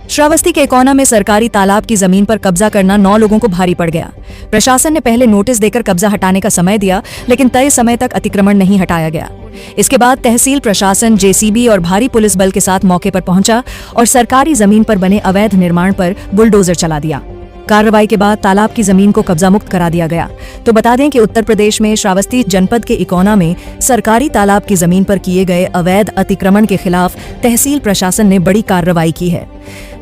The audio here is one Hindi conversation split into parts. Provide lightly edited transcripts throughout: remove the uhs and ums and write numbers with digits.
श्रावस्ती के इकोना में सरकारी तालाब की जमीन पर कब्जा करना 9 लोगों को भारी पड़ गया। प्रशासन ने पहले नोटिस देकर कब्जा हटाने का समय दिया, लेकिन तय समय तक अतिक्रमण नहीं हटाया गया। इसके बाद तहसील प्रशासन, जेसीबी और भारी पुलिस बल के साथ मौके पर पहुंचा और सरकारी जमीन पर बने अवैध निर्माण पर बुलडोजर चला दिया। कार्रवाई के बाद तालाब की जमीन को कब्जा मुक्त करा दिया गया। तो बता दें कि उत्तर प्रदेश में श्रावस्ती जनपद के इकोना में सरकारी तालाब की जमीन पर किए गए अवैध अतिक्रमण के खिलाफ तहसील प्रशासन ने बड़ी कार्रवाई की है।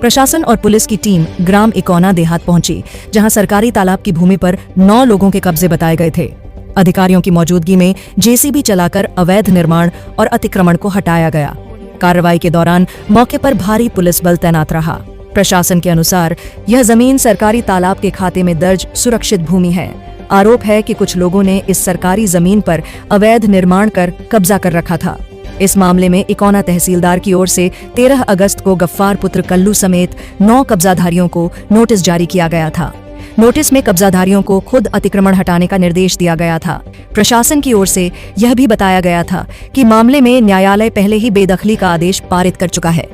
प्रशासन और पुलिस की टीम ग्राम इकोना देहात पहुंची, जहां सरकारी तालाब की भूमि पर 9 लोगों के कब्जे बताए गए थे। अधिकारियों की मौजूदगी में जेसीबी चलाकर अवैध निर्माण और अतिक्रमण को हटाया गया। कार्रवाई के दौरान मौके पर भारी पुलिस बल तैनात रहा। प्रशासन के अनुसार यह जमीन सरकारी तालाब के खाते में दर्ज सुरक्षित भूमि है। आरोप है कि कुछ लोगों ने इस सरकारी जमीन पर अवैध निर्माण कर कब्जा कर रखा था। इस मामले में इकोना तहसीलदार की ओर से 13 अगस्त को गफ्फार पुत्र कल्लू समेत 9 कब्जाधारियों को नोटिस जारी किया गया था। नोटिस में कब्जाधारियों को खुद अतिक्रमण हटाने का निर्देश दिया गया था। प्रशासन की ओर से यह भी बताया गया था कि मामले में न्यायालय पहले ही बेदखली का आदेश पारित कर चुका है।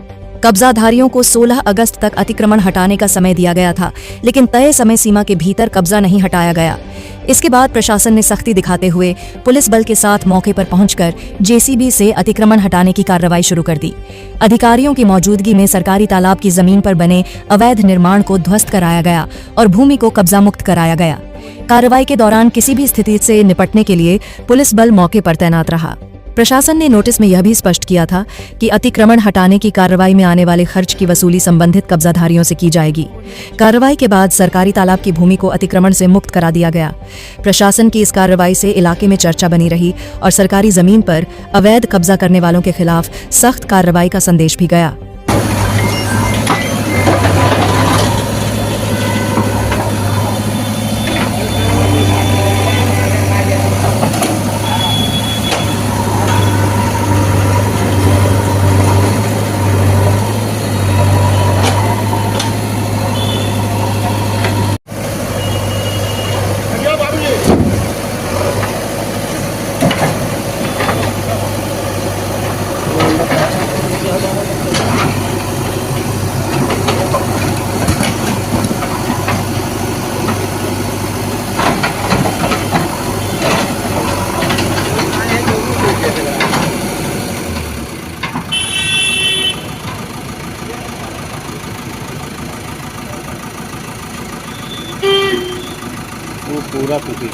कब्जाधारियों को 16 अगस्त तक अतिक्रमण हटाने का समय दिया गया था, लेकिन तय समय सीमा के भीतर कब्जा नहीं हटाया गया। इसके बाद प्रशासन ने सख्ती दिखाते हुए पुलिस बल के साथ मौके पर पहुंचकर जेसीबी से अतिक्रमण हटाने की कार्रवाई शुरू कर दी। अधिकारियों की मौजूदगी में सरकारी तालाब की जमीन पर बने अवैध निर्माण को ध्वस्त कराया गया और भूमि को कब्जा मुक्त कराया गया। कार्रवाई के दौरान किसी भी स्थिति से निपटने के लिए पुलिस बल मौके पर तैनात रहा। प्रशासन ने नोटिस में यह भी स्पष्ट किया था कि अतिक्रमण हटाने की कार्रवाई में आने वाले खर्च की वसूली संबंधित कब्जाधारियों से की जाएगी। कार्रवाई के बाद सरकारी तालाब की भूमि को अतिक्रमण से मुक्त करा दिया गया। प्रशासन की इस कार्रवाई से इलाके में चर्चा बनी रही और सरकारी जमीन पर अवैध कब्जा करने वालों के खिलाफ सख्त कार्रवाई का संदेश भी गया। वो पूरा टूटी।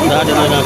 ना